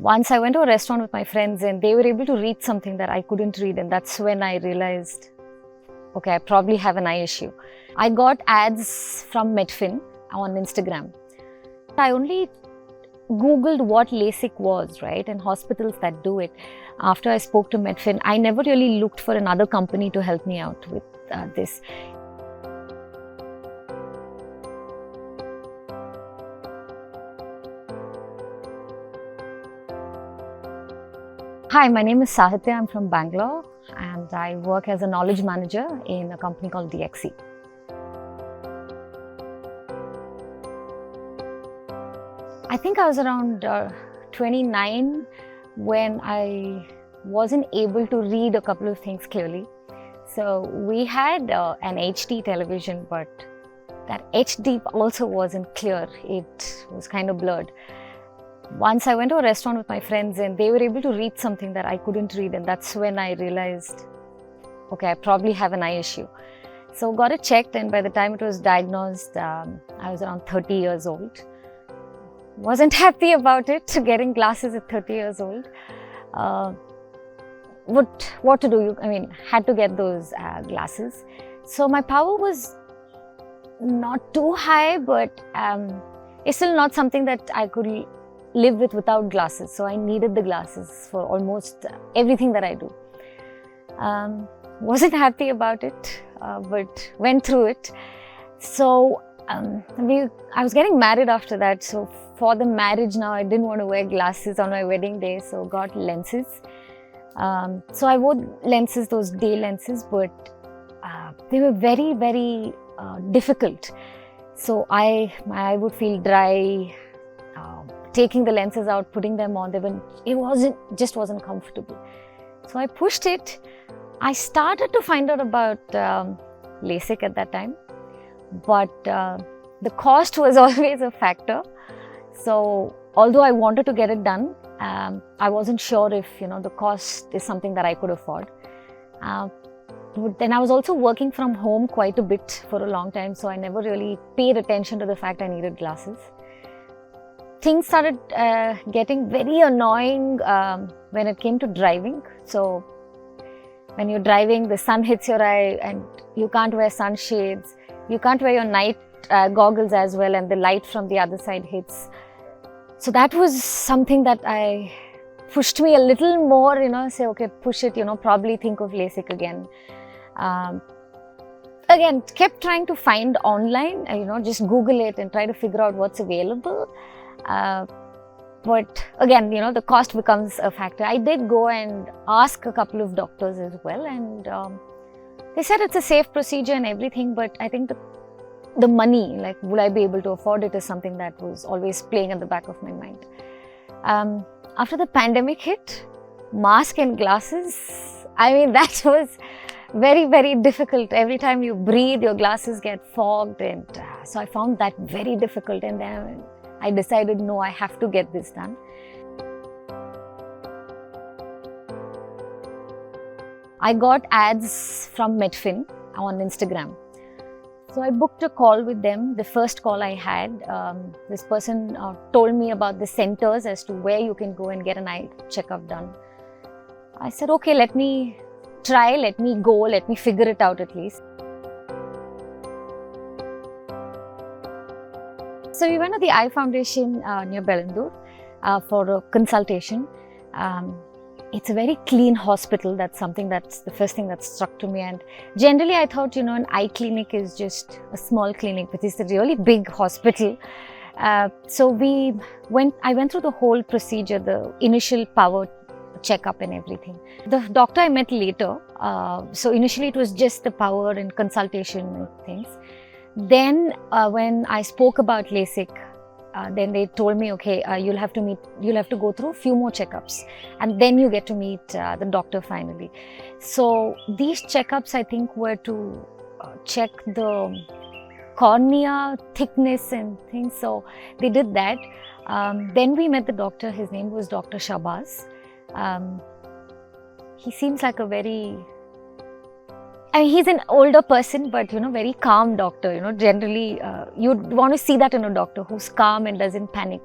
Once I went to a restaurant with my friends and they were able to read something that I couldn't read, and that's when I realized, okay, I probably have an eye issue. I got ads from Medfin on Instagram. I only Googled what LASIK was, right, and hospitals that do it. After I spoke to Medfin, I never really looked for another company to help me out with this. Hi, my name is Sahitya. I'm from Bangalore and I work as a knowledge manager in a company called DXC. I think I was around 29 when I wasn't able to read a couple of things clearly. So we had an HD television, but that HD also wasn't clear. It was kind of blurred. Once I went to a restaurant with my friends and they were able to read something that I couldn't read, and that's when I realized, okay, I probably have an eye issue. So got it checked, and by the time it was diagnosed, I was around 30 years old. Wasn't happy about it, getting glasses at 30 years old. What to do? Had to get those glasses. So my power was not too high, but it's still not something that I could live with without glasses. So I needed the glasses for almost everything that I do. Wasn't happy about it, but went through it. So I was getting married after that. So for the marriage now, I didn't want to wear glasses on my wedding day, so got lenses. So I wore lenses, those day lenses, but they were very, very difficult. So I would feel dry. Taking the lenses out, putting them on, it just wasn't comfortable. So I pushed it. I started to find out about LASIK at that time, but the cost was always a factor. So although I wanted to get it done, I wasn't sure if the cost is something that I could afford. But then I was also working from home quite a bit for a long time, so I never really paid attention to the fact I needed glasses. Things started getting very annoying when it came to driving. So when you're driving, the sun hits your eye and you can't wear sunshades. You can't wear your night goggles as well, and the light from the other side hits. So that was something that pushed me a little more, say, okay, push it, probably think of LASIK again. Again, kept trying to find online, just Google it and try to figure out what's available. But again, the cost becomes a factor. I did go and ask a couple of doctors as well, and they said it's a safe procedure and everything, but I think the money, like would I be able to afford it, is something that was always playing in the back of my mind. After the pandemic hit, mask and glasses, that was very, very difficult. Every time you breathe, your glasses get fogged, and so I found that very difficult, and then I decided, no, I have to get this done. I got ads from Medfin on Instagram. So I booked a call with them. The first call I had, this person told me about the centers as to where you can go and get an eye checkup done. I said, okay, let me try, let me go, let me figure it out at least. So we went to the Eye Foundation near Bellandur for a consultation. It's a very clean hospital. That's the first thing that struck to me. And generally I thought, an eye clinic is just a small clinic, but it's a really big hospital. So I went through the whole procedure, the initial power checkup and everything. The doctor I met later, so initially it was just the power and consultation and things. Then when I spoke about LASIK, then they told me, okay, you'll have to go through a few more checkups, and then you get to meet the doctor finally. So these checkups, I think, were to check the cornea thickness and things. So they did that. Then we met the doctor. His name was Dr. Shabazz. He seems like a very he's an older person, but very calm doctor. Generally you'd want to see that in a doctor who's calm and doesn't panic.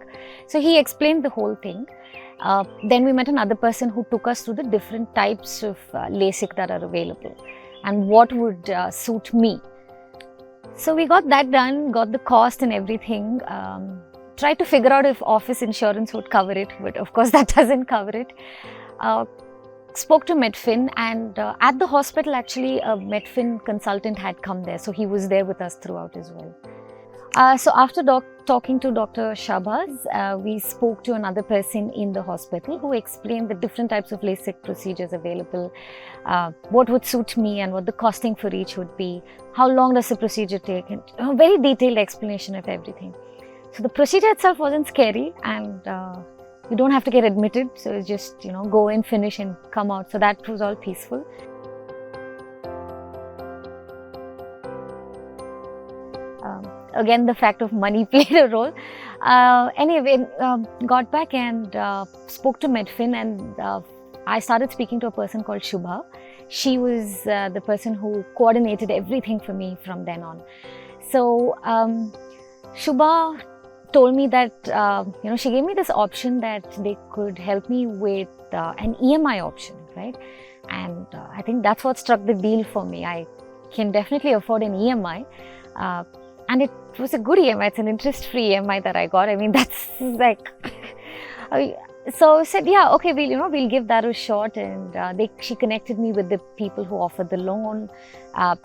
So he explained the whole thing, Then we met another person who took us through the different types of LASIK that are available and what would suit me. So we got that done, got the cost and everything. Tried to figure out if office insurance would cover it, but of course that doesn't cover it. Spoke to Medfin, and at the hospital actually a Medfin consultant had come there, so he was there with us throughout as well. So after talking to Dr. Shahbaz, we spoke to another person in the hospital who explained the different types of LASIK procedures available, what would suit me and what the costing for each would be, how long does the procedure take, and a very detailed explanation of everything. So the procedure itself wasn't scary, and you don't have to get admitted, so it's just, you know, go in, finish and come out. So that was all peaceful. Again, the fact of money played a role. Anyway, got back and spoke to Medfin, and I started speaking to a person called Shubha. She was the person who coordinated everything for me from then on. So Shubha told me that, you know, she gave me this option that they could help me with an EMI option, right? And I think that's what struck the deal for me. I can definitely afford an EMI. And it was a good EMI. It's an interest-free EMI that I got. I mean, that's like, so I said, yeah, okay, we'll give that a shot. And she connected me with the people who offered the loan,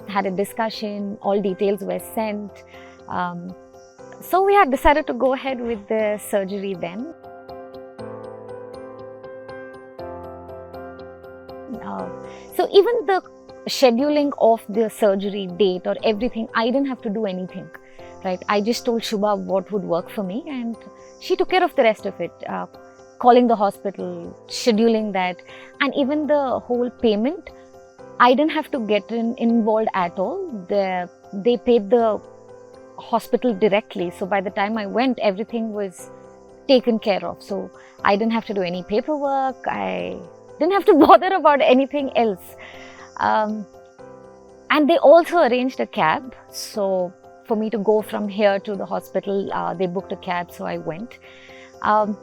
had a discussion, all details were sent. So we had decided to go ahead with the surgery then. So even the scheduling of the surgery date or everything, I didn't have to do anything, right? I just told Shubha what would work for me, and she took care of the rest of it, calling the hospital, scheduling that, and even the whole payment, I didn't have to get involved at all. They paid the hospital directly, so by the time I went, everything was taken care of. So I didn't have to do any paperwork, I didn't have to bother about anything else. And they also arranged a cab, so for me to go from here to the hospital, they booked a cab, so I went. And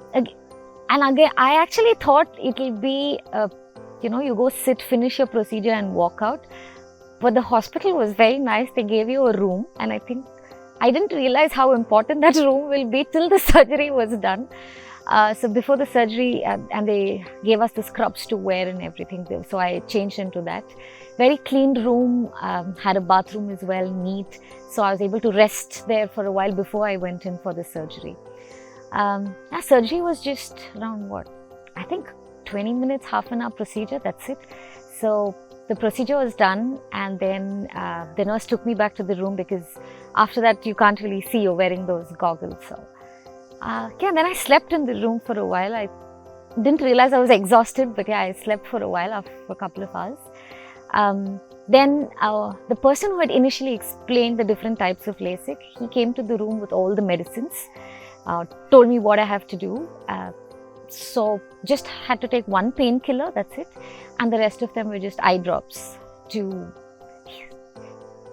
again, I actually thought it will be, you know, you go sit, finish your procedure and walk out. But the hospital was very nice. They gave you a room, and I think I didn't realize how important that room will be till the surgery was done. So before the surgery, and they gave us the scrubs to wear and everything, so I changed into that. Very clean room, had a bathroom as well, neat. So I was able to rest there for a while before I went in for the surgery. Surgery was just around what? I think 20 minutes, half an hour procedure, that's it. So the procedure was done, and then the nurse took me back to the room, because after that you can't really see, you're wearing those goggles. So yeah, then I slept in the room for a while. I didn't realize I was exhausted, but yeah, I slept for a while, after a couple of hours. Then the person who had initially explained the different types of LASIK, he came to the room with all the medicines, told me what I have to do. So just had to take one painkiller, that's it. And the rest of them were just eye drops to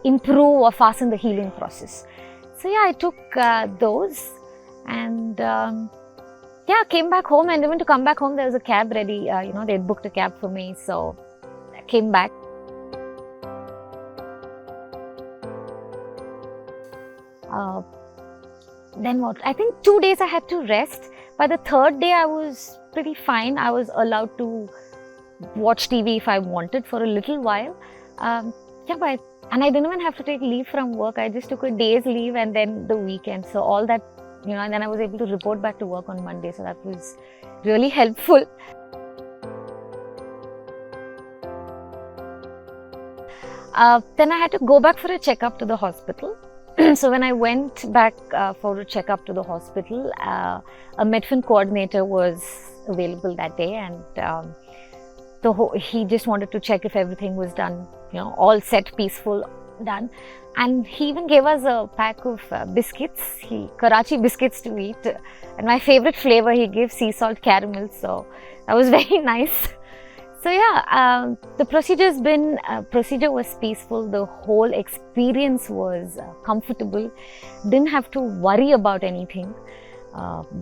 improve or fasten the healing process. So yeah, I took those, and yeah, came back home. And even to come back home, there was a cab ready. You know, they had booked a cab for me, so I came back. Then what? I think 2 days I had to rest. By the third day, I was pretty fine. I was allowed to watch TV if I wanted for a little while. And I didn't even have to take leave from work. I just took a day's leave and then the weekend. So all that, you know, and then I was able to report back to work on Monday. So that was really helpful. Then I had to go back for a checkup to the hospital. So when I went back for a checkup to the hospital, a Medfin coordinator was available that day, and he just wanted to check if everything was done, you know, all set, peaceful, done. And he even gave us a pack of biscuits, Karachi biscuits to eat. And my favorite flavor, he gave sea salt caramel, so that was very nice. So yeah, the procedure was peaceful. The whole experience was comfortable. Didn't have to worry about anything.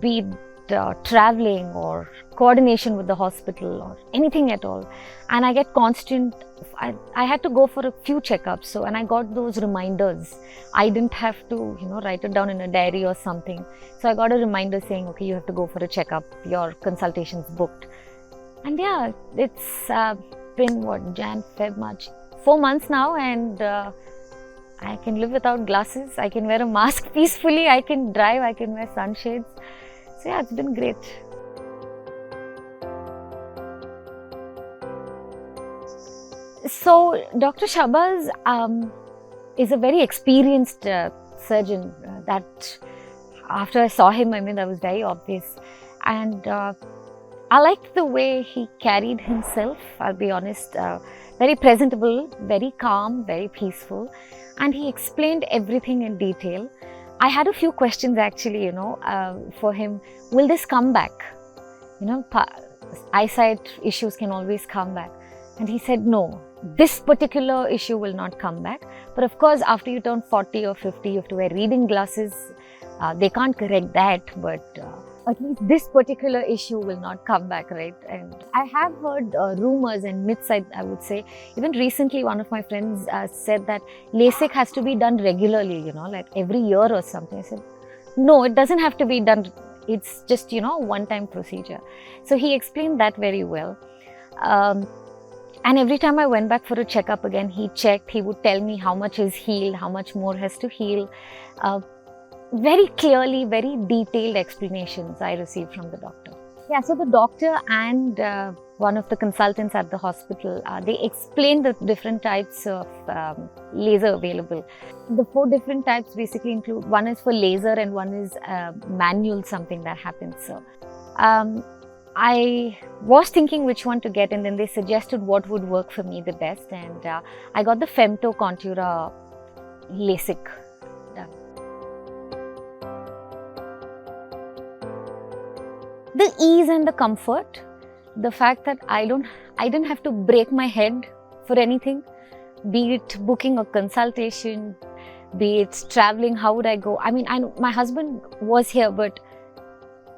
We traveling or coordination with the hospital or anything at all. And I get constant, I had to go for a few checkups. So, and I got those reminders. I didn't have to, write it down in a diary or something. So I got a reminder saying, okay, you have to go for a checkup. Your consultation's booked. And yeah, it's been what, Jan, Feb, March, 4 months now, and I can live without glasses. I can wear a mask peacefully. I can drive. I can wear sunshades. So yeah, it's been great. So Dr. Shabaz is a very experienced surgeon. That after I saw him, that was very obvious. And I liked the way he carried himself, I'll be honest. Very presentable, very calm, very peaceful. And he explained everything in detail. I had a few questions actually, for him. Will this come back? Eyesight issues can always come back. And he said, no, this particular issue will not come back. But of course, after you turn 40 or 50, you have to wear reading glasses. They can't correct that, but at least this particular issue will not come back, right? And I have heard rumors and myths, I would say. Even recently, one of my friends said that LASIK has to be done regularly, like every year or something. I said, no, it doesn't have to be done. It's just, a one-time procedure. So he explained that very well. And every time I went back for a checkup again, he checked, he would tell me how much is healed, how much more has to heal. Very clearly, very detailed explanations I received from the doctor. Yeah, so the doctor and one of the consultants at the hospital, they explained the different types of laser available. The 4 different types basically include, one is for laser and one is manual, something that happens. So I was thinking which one to get, and then they suggested what would work for me the best, and I got the Femto Contoura LASIK done. The ease and the comfort, the fact that I didn't have to break my head for anything, be it booking a consultation, be it traveling, how would I go? I know my husband was here, but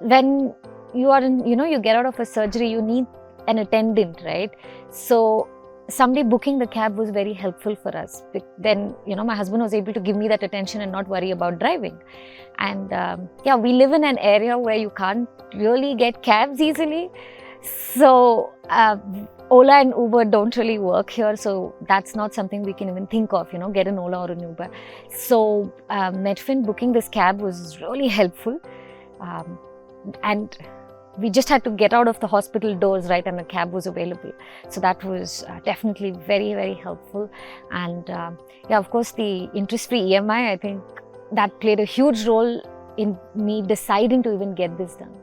when you are in, you get out of a surgery, you need an attendant, right? So somebody booking the cab was very helpful for us. Then, my husband was able to give me that attention and not worry about driving. And yeah, we live in an area where you can't really get cabs easily. So Ola and Uber don't really work here. So that's not something we can even think of, get an Ola or an Uber. So Medfin booking this cab was really helpful. And we just had to get out of the hospital doors, right, and a cab was available. So that was definitely very, very helpful. And yeah, of course, the interest-free EMI, I think that played a huge role in me deciding to even get this done.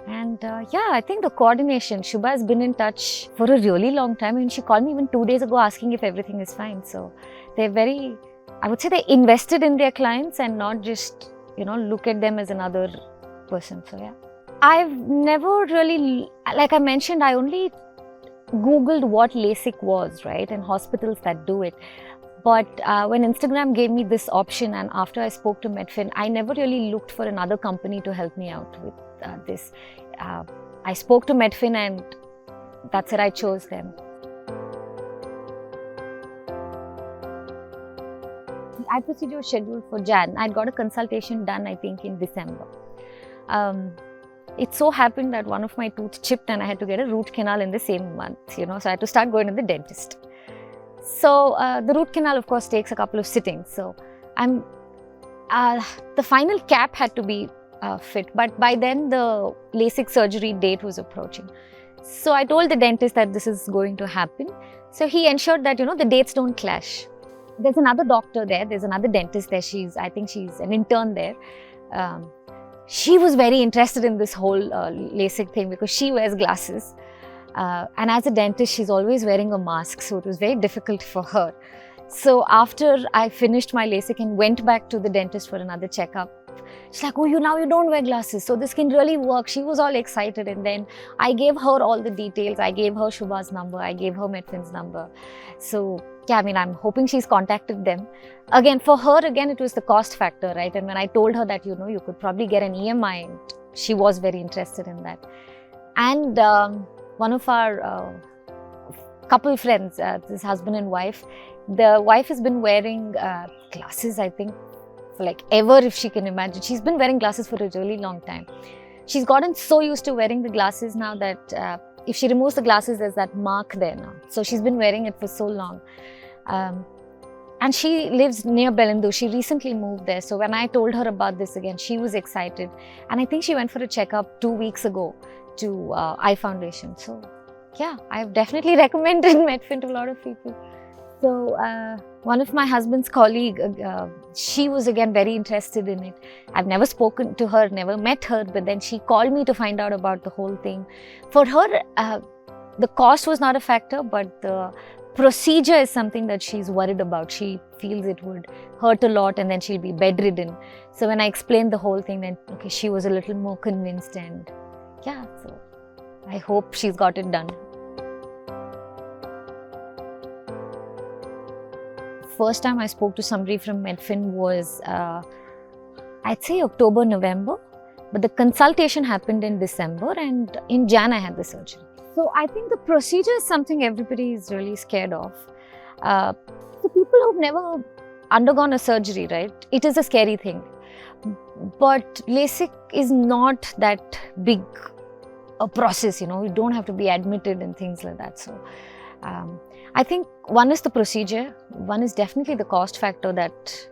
And yeah, I think the coordination, Shubha has been in touch for a really long time. And she called me even 2 days ago asking if everything is fine. So they're very, I would say they're invested in their clients and not just, look at them as another person. So yeah. I've never really, like I mentioned, I only Googled what LASIK was, right, and hospitals that do it. But when Instagram gave me this option, and after I spoke to Medfin, I never really looked for another company to help me out with this. I spoke to Medfin and that's it, I chose them. The eye procedure was scheduled for Jan. I'd got a consultation done, I think, in December. It so happened that one of my teeth chipped and I had to get a root canal in the same month, so I had to start going to the dentist. So the root canal, of course, takes a couple of sittings. So the final cap had to be fit, but by then the LASIK surgery date was approaching. So I told the dentist that this is going to happen. So he ensured that, the dates don't clash. There's another doctor there, there's another dentist there. I think she's an intern there. She was very interested in this whole LASIK thing because she wears glasses. And as a dentist, she's always wearing a mask. So it was very difficult for her. So after I finished my LASIK and went back to the dentist for another checkup, she's like, oh, now you don't wear glasses, so this can really work. She was all excited. And then I gave her all the details. I gave her Shubha's number. I gave her Medfin's number. So yeah, I'm hoping she's contacted them. Again, for her, it was the cost factor, right? And when I told her that, you could probably get an EMI, she was very interested in that. And one of our couple friends, this husband and wife, the wife has been wearing glasses, I think, for like ever, if she can imagine. She's been wearing glasses for a really long time. She's gotten so used to wearing the glasses now that if she removes the glasses, there's that mark there now. So she's been wearing it for so long. And she lives near Belindu. She recently moved there. So when I told her about this again, she was excited. And I think she went for a checkup 2 weeks ago to Eye Foundation. So yeah, I've definitely recommended Medfin to a lot of people. So one of my husband's colleague, she was again very interested in it. I've never spoken to her, never met her, but then she called me to find out about the whole thing. For her, the cost was not a factor, but the procedure is something that she's worried about. She feels it would hurt a lot and then she'll be bedridden. So when I explained the whole thing, then okay, she was a little more convinced, and yeah, so I hope she's got it done. First time I spoke to somebody from Medfin was, I'd say October, November, but the consultation happened in December, and in Jan I had the surgery. So I think the procedure is something everybody is really scared of. So people who've never undergone a surgery, right, it is a scary thing. But LASIK is not that big a process, you know, you don't have to be admitted and things like that. So I think one is the procedure, one is definitely the cost factor that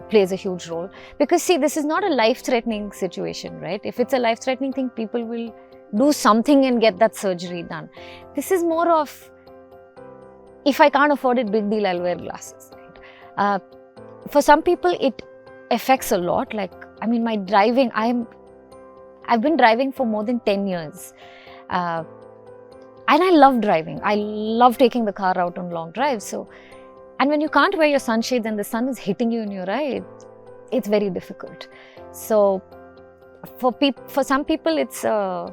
plays a huge role. Because see, this is not a life-threatening situation, right? If it's a life-threatening thing, people will do something and get that surgery done. This is more of, if I can't afford it, big deal, I'll wear glasses. Right? For some people, it affects a lot. Like, I mean, my driving, I've been driving for more than 10 years. And I love driving. I love taking the car out on long drives. So, and when you can't wear your sunshades and the sun is hitting you in your eye, it's very difficult. So, for some people, it's a,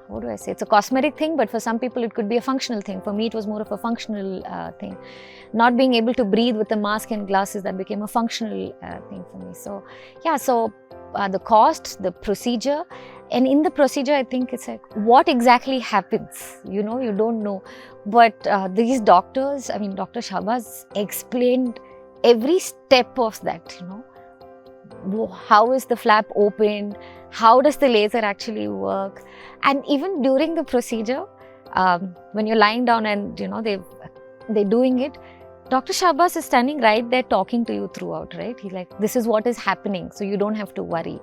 how do I say? It's a cosmetic thing, but for some people, it could be a functional thing. For me, it was more of a functional thing. Not being able to breathe with a mask and glasses, that became a functional thing for me. So, yeah, so the cost, the procedure, and in the procedure, I think it's like, what exactly happens? You know, you don't know. But these doctors, I mean, Dr. Shahbaz explained every step of that, you know. How is the flap opened? How does the laser actually work? And even during the procedure, when you're lying down and, you know, they're doing it, Dr. Shahbaz is standing right there talking to you throughout, right? He's like, this is what is happening, so you don't have to worry.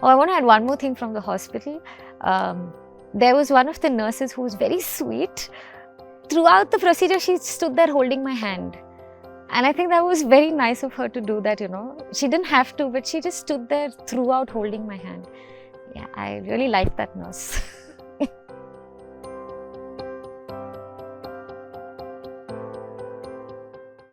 I want to add one more thing from the hospital. There was one of the nurses who was very sweet. Throughout the procedure, she stood there holding my hand. And I think that was very nice of her to do that, you know. She didn't have to, but she just stood there throughout holding my hand. Yeah, I really liked that nurse.